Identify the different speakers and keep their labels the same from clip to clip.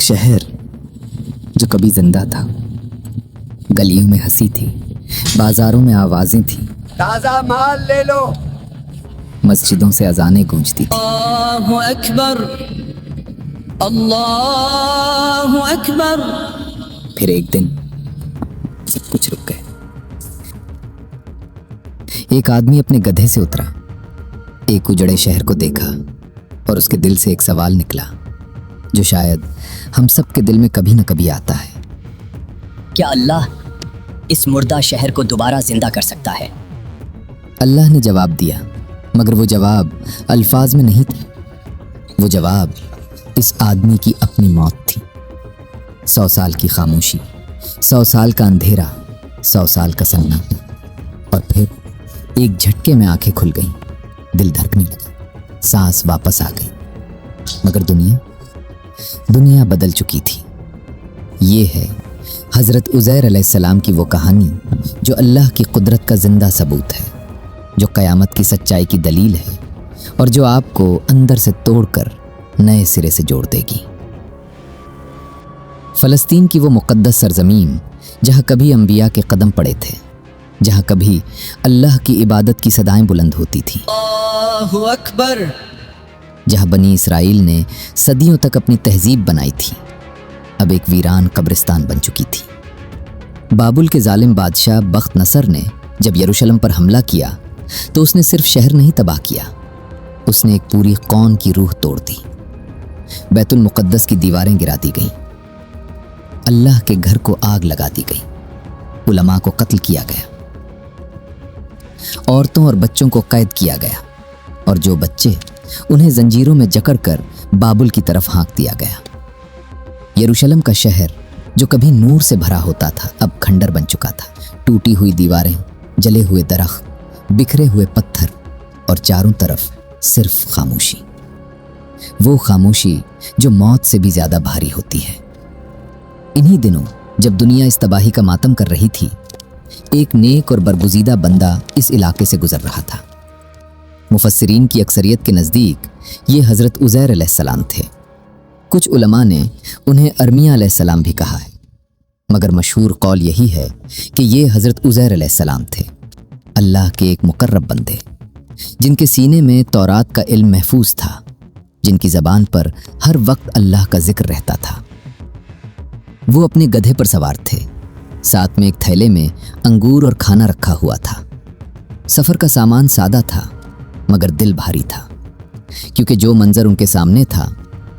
Speaker 1: शहर जो कभी जिंदा था। गलियों में हंसी थी, बाजारों में आवाजें थी,
Speaker 2: ताजा माल ले लो।
Speaker 1: मस्जिदों से अजानें गूंजती थी।
Speaker 3: अल्लाहु अकबर, अल्लाहु अकबर।
Speaker 1: फिर एक दिन सब कुछ रुक गए। एक आदमी अपने गधे से उतरा, एक उजड़े शहर को देखा और उसके दिल से एक सवाल निकला जो शायद हम सब के दिल में कभी न कभी आता है।
Speaker 3: क्या अल्लाह इस मुर्दा शहर को दोबारा जिंदा कर सकता है?
Speaker 1: अल्लाह ने जवाब दिया, मगर वो जवाब अल्फाज में नहीं था। वो जवाब इस आदमी की अपनी मौत थी। 100 साल की खामोशी, 100 साल का अंधेरा, 100 साल का सन्नाटा, और फिर एक झटके में आंखें खुल गईं, दिल धड़कने लगा, सांस वापस आ गई। मगर दुनिया बदल चुकी थी। ये है हज़रत उज़ैर अलैहिस्सलाम की वो कहानी जो अल्लाह की कुदरत का जिंदा सबूत है, जो क़यामत की सच्चाई की दलील है और जो आपको अंदर से तोड़कर नए सिरे से जोड़ देगी। फ़लस्तीन की वो मुक़द्दस सरज़मीन जहाँ कभी अंबिया के कदम पड़े थे, जहाँ कभी अल्लाह की इबादत की सदाएं बुलंद होती थीं,
Speaker 3: अल्लाहु अकबर।
Speaker 1: जहाँ बनी इसराइल ने सदियों तक अपनी तहजीब बनाई थी, अब एक वीरान कब्रिस्तान बन चुकी थी। बाबुल के जालिम बादशाह बख्त नसर ने जब यरूशलेम पर हमला किया तो उसने सिर्फ शहर नहीं तबाह किया, उसने एक पूरी कौम की रूह तोड़ दी। बैतुल मुक़द्दस की दीवारें गिरा दी गईं, अल्लाह के घर को आग लगा दी गई, उलमा को कत्ल किया गया, औरतों और बच्चों को कैद किया गया, और जो बच्चे उन्हें जंजीरों में जकड़कर बाबुल की तरफ हाँक दिया गया। यरूशलेम का शहर जो कभी नूर से भरा होता था अब खंडर बन चुका था। टूटी हुई दीवारें, जले हुए दरख्त, बिखरे हुए पत्थर और चारों तरफ सिर्फ खामोशी। वो खामोशी जो मौत से भी ज्यादा भारी होती है। इन्हीं दिनों जब दुनिया इस तबाही का मातम कर रही थी, एक नेक और बरगुज़ीदा बंदा इस इलाके से गुजर रहा था। मुफस्सिरीन की अक्सरियत के नज़दीक ये हज़रत उज़ैर अलैहिस्सलाम थे। कुछ उलमा ने उन्हें अरमिया अलैहिस्सलाम भी कहा है, मगर मशहूर कौल यही है कि ये हज़रत उज़ैर अलैहिस्सलाम थे, अल्लाह के एक मुकर्रब बंदे, जिनके सीने में तौरात का इल्म महफूज था, जिनकी ज़बान पर हर वक्त अल्लाह का जिक्र रहता था। वो अपने गधे पर सवार थे, साथ में एक थैले में अंगूर और खाना रखा हुआ था। सफ़र का सामान सादा था, मगर दिल भारी था, क्योंकि जो मंजर उनके सामने था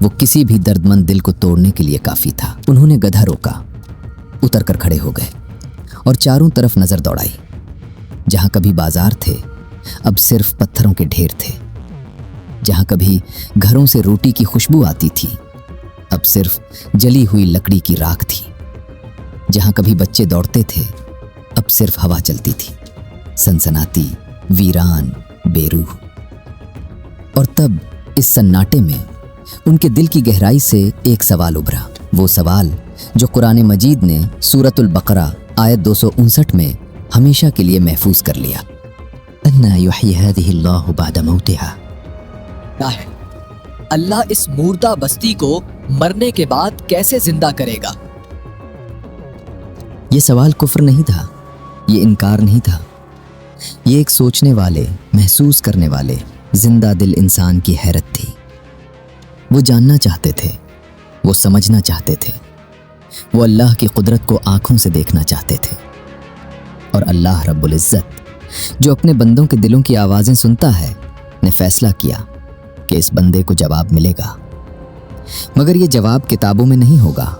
Speaker 1: वो किसी भी दर्दमंद दिल को तोड़ने के लिए काफ़ी था। उन्होंने गधा रोका, उतर कर खड़े हो गए और चारों तरफ नज़र दौड़ाई। जहाँ कभी बाजार थे अब सिर्फ पत्थरों के ढेर थे, जहाँ कभी घरों से रोटी की खुशबू आती थी अब सिर्फ जली हुई लकड़ी की राख थी, जहाँ कभी बच्चे दौड़ते थे अब सिर्फ हवा चलती थी, सनसनाती, वीरान, बेरूह। और तब इस सन्नाटे में उनके दिल की गहराई से एक सवाल उभरा, वो सवाल जो कुरान मजीद ने सूरतुल बकरा आयत 259 में हमेशा के लिए महफूज कर लिया। अन्ना युहयी हादिहिल्लाहु बअद मौतिहा।
Speaker 3: अल्लाह इस मुर्दा बस्ती को मरने के बाद कैसे जिंदा करेगा?
Speaker 1: ये सवाल कुफ्र नहीं था, ये इनकार नहीं था, ये एक सोचने वाले, महसूस करने वाले जिंदा दिल इंसान की हैरत थी। वो जानना चाहते थे, वो समझना चाहते थे, वो अल्लाह की कुदरत को आंखों से देखना चाहते थे। और अल्लाह रब्बुल इज़्ज़त जो अपने बंदों के दिलों की आवाज़ें सुनता है, ने फैसला किया कि इस बंदे को जवाब मिलेगा। मगर ये जवाब किताबों में नहीं होगा,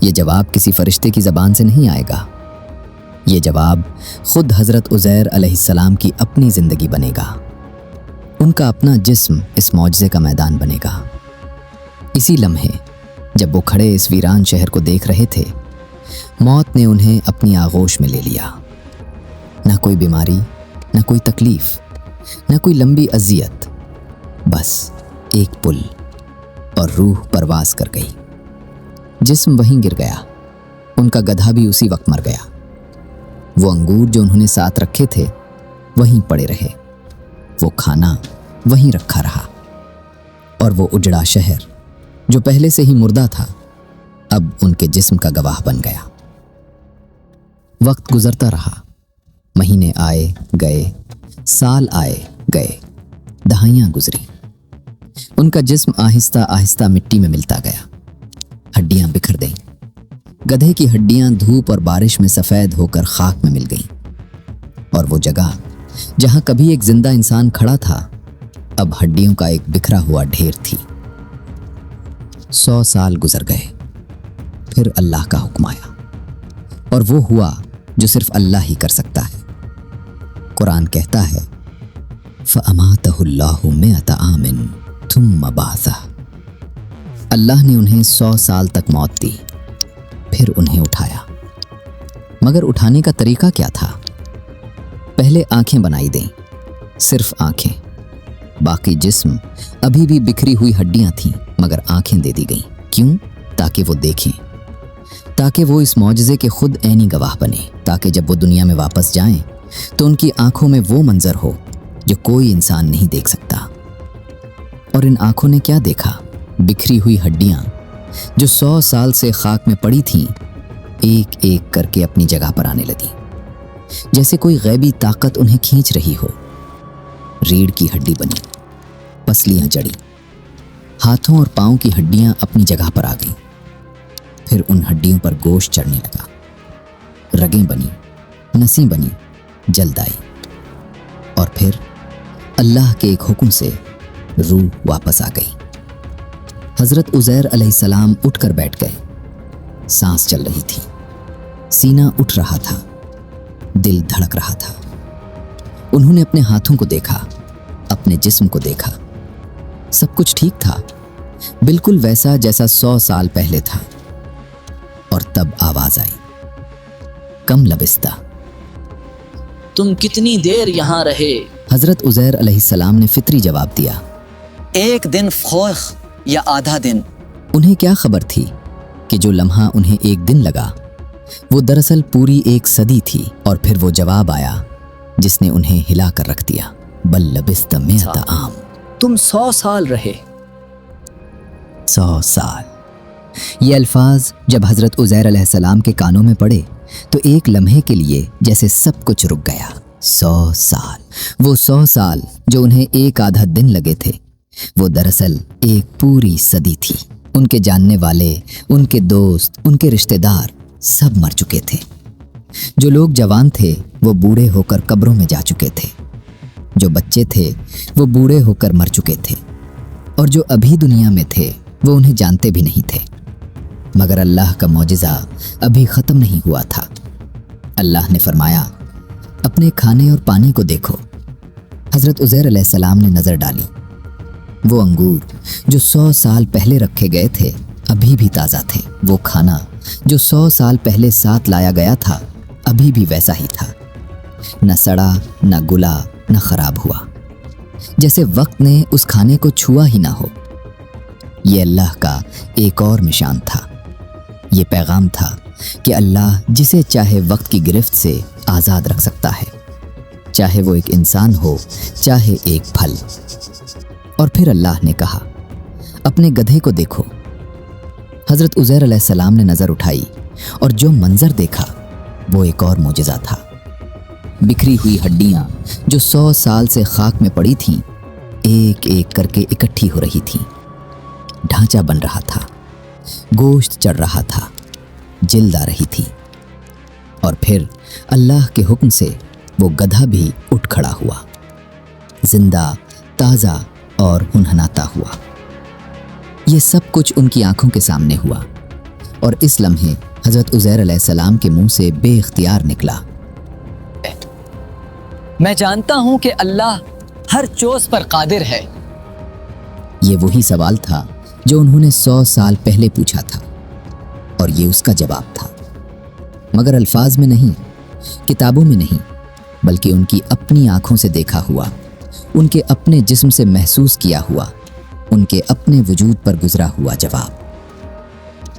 Speaker 1: ये जवाब किसी फरिश्ते की ज़बान से नहीं आएगा, ये जवाब खुद हज़रत उज़ैर अलैहिस्सलाम की अपनी ज़िंदगी बनेगा। उनका अपना जिस्म इस मौजज़े का मैदान बनेगा। इसी लम्हे जब वो खड़े इस वीरान शहर को देख रहे थे, मौत ने उन्हें अपनी आगोश में ले लिया। ना कोई बीमारी, ना कोई तकलीफ, ना कोई लंबी अजियत, बस एक पुल, और रूह परवास कर गई। जिस्म वहीं गिर गया, उनका गधा भी उसी वक्त मर गया। वो अंगूर जो उन्होंने साथ रखे थे वहीं पड़े रहे, वो खाना वहीं रखा रहा, और वो उजड़ा शहर जो पहले से ही मुर्दा था अब उनके जिस्म का गवाह बन गया। वक्त गुजरता रहा, महीने आए गए, साल आए गए, दहाइयां गुजरी। उनका जिस्म आहिस्ता आहिस्ता मिट्टी में मिलता गया, हड्डियां बिखर गईं। गधे की हड्डियां धूप और बारिश में सफेद होकर खाक में मिल गईं। और वो जगह जहां कभी एक जिंदा इंसान खड़ा था, अब हड्डियों का एक बिखरा हुआ ढेर थी। 100 साल गुजर गए, फिर अल्लाह का हुक्म आया, और वो हुआ जो सिर्फ अल्लाह ही कर सकता है। कुरान कहता है, फ़अमातहुल्लाहु मिअता आमिन थुम्मा बाअसा। अल्लाह ने उन्हें 100 साल तक मौत दी, फिर उन्हें उठाया। मगर उठाने का तरीका क्या था? पहले आंखें बनाई दें, सिर्फ आंखें। बाकी जिस्म अभी भी बिखरी हुई हड्डियां थीं, मगर आंखें दे दी गईं। क्यों? ताकि वो देखें, ताकि वो इस मौजज़े के खुद ऐनी गवाह बने, ताकि जब वो दुनिया में वापस जाएं तो उनकी आंखों में वो मंजर हो जो कोई इंसान नहीं देख सकता। और इन आंखों ने क्या देखा? बिखरी हुई हड्डियां जो 100 साल से खाक में पड़ी थीं, एक एक करके अपनी जगह पर आने लगी, जैसे कोई गैबी ताकत उन्हें खींच रही हो। रीढ़ की हड्डी बनी, पसलियां जड़ी, हाथों और पांव की हड्डियां अपनी जगह पर आ गईं। फिर उन हड्डियों पर गोश्त चढ़ने लगा, रगें बनी, नसें बनी, जल्द आई। और फिर अल्लाह के एक हुक्म से रूह वापस आ गई। हजरत उज़ैर अलैहिस्सलाम उठकर बैठ गए। सांस चल रही थी, सीना उठ रहा था, दिल धड़क रहा था। उन्होंने अपने हाथों को देखा, अपने जिस्म को देखा। सब कुछ ठीक था, बिल्कुल वैसा जैसा 100 साल पहले था। और तब आवाज आई, कम लबिस्ता,
Speaker 4: तुम कितनी देर यहाँ रहे?
Speaker 1: हजरत उज़ैर अलैहिस्सलाम ने फित्री जवाब दिया,
Speaker 3: 1 दिन फौख या आधा दिन।
Speaker 1: उन्हें क्या खबर थी कि जो लम्हा उन्हें 1 दिन लगा वो दरअसल पूरी 1 सदी थी। और फिर वो जवाब आया जिसने उन्हें हिला कर रख दिया, बल लबिस्त मिअता आम।
Speaker 4: तुम 100 साल रहे।
Speaker 1: 100 साल। ये अल्फाज जब हजरत उज़ैर अलैहिस्सलाम के कानों में पड़े तो एक लम्हे के लिए जैसे सब कुछ रुक गया। 100 साल। वो 100 साल जो उन्हें एक आधा दिन लगे थे, वो दरअसल एक पूरी सदी थी। उनके जानने वाले, उनके दोस्त, उनके रिश्तेदार सब मर चुके थे। जो लोग जवान थे वो बूढ़े होकर कब्रों में जा चुके थे। जो बच्चे थे वो बूढ़े होकर मर चुके थे। और जो अभी दुनिया में थे वो उन्हें जानते भी नहीं थे। मगर अल्लाह का मौजिज़ा अभी ख़त्म नहीं हुआ था। अल्लाह ने फरमाया, अपने खाने और पानी को देखो। हज़रत उज़ैर अलैहिस्सलाम ने नज़र डाली। वो अंगूर जो 100 साल पहले रखे गए थे अभी भी ताज़ा थे। वो खाना जो 100 साल पहले साथ लाया गया था अभी भी वैसा ही था। न सड़ा, न गुला, न खराब हुआ, जैसे वक्त ने उस खाने को छुआ ही ना हो। ये अल्लाह का एक और निशान था। ये पैगाम था कि अल्लाह जिसे चाहे वक्त की गिरफ्त से आज़ाद रख सकता है, चाहे वो एक इंसान हो, चाहे एक फल। और फिर अल्लाह ने कहा, अपने गधे को देखो। हज़रत उज़ैर अलैहिस्सलाम ने नज़र उठाई और जो मंजर देखा वो एक और मोजिज़ा था। बिखरी हुई हड्डियां जो 100 साल से खाक में पड़ी थीं, एक एक करके इकट्ठी हो रही थीं। ढांचा बन रहा था, गोश्त चढ़ रहा था, जिल्द आ रही थी। और फिर अल्लाह के हुक्म से वो गधा भी उठ खड़ा हुआ, जिंदा, ताज़ा और हुनहनाता हुआ। ये सब कुछ उनकी आंखों के सामने हुआ। और इस लम्हे हज़रत उज़ैर अलैहिस्सलाम के मुंह से बेइख्तियार निकला,
Speaker 3: मैं जानता हूं कि अल्लाह हर चोज पर कादिर है।
Speaker 1: ये वही सवाल था जो उन्होंने 100 साल पहले पूछा था, और ये उसका जवाब था। मगर अल्फाज में नहीं, किताबों में नहीं, बल्कि उनकी अपनी आंखों से देखा हुआ, उनके अपने जिस्म से महसूस किया हुआ, उनके अपने वजूद पर गुजरा हुआ जवाब।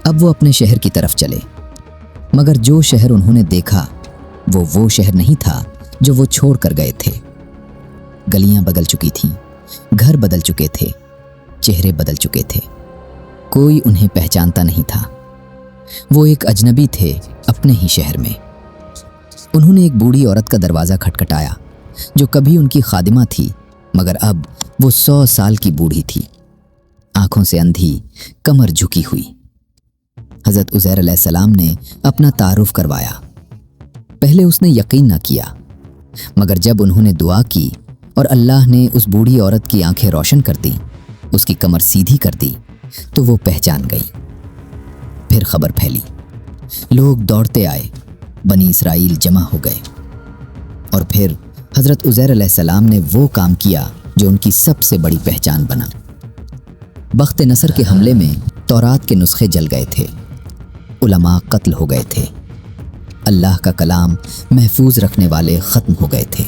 Speaker 1: अब वो अपने शहर की तरफ चले, मगर जो शहर उन्होंने देखा वो शहर नहीं था जो वो छोड़ कर गए थे। गलियां बदल चुकी थीं, घर बदल चुके थे, चेहरे बदल चुके थे। कोई उन्हें पहचानता नहीं था। وہ ایک अजनबी थे अपने ही शहर में। उन्होंने एक बूढ़ी औरत का दरवाज़ा खटखटाया जो कभी उनकी खादिमा थी, मगर अब वो 100 साल की बूढ़ी थी, आंखों से अंधी, कमर झुकी हुई। हज़रत उज़ैर अलैहिस्सलाम ने अपना तारुफ करवाया। पहले उसने यकीन न किया, मगर जब उन्होंने दुआ की और अल्लाह ने उस बूढ़ी औरत की आंखें रोशन कर दी, उसकी कमर सीधी कर दी, तो वो पहचान गई। फिर खबर फैली, लोग दौड़ते आए, बनी इसराइल जमा हो गए, और फिर हज़रत उज़ैर अलैहिस्सलाम ने वो काम किया जो उनकी सबसे बड़ी पहचान बना। बख्त नसर के हमले में तौरात के नुस्खे जल गए थे, उलमा कत्ल हो गए थे, अल्लाह का कलाम महफूज रखने वाले ख़त्म हो गए थे।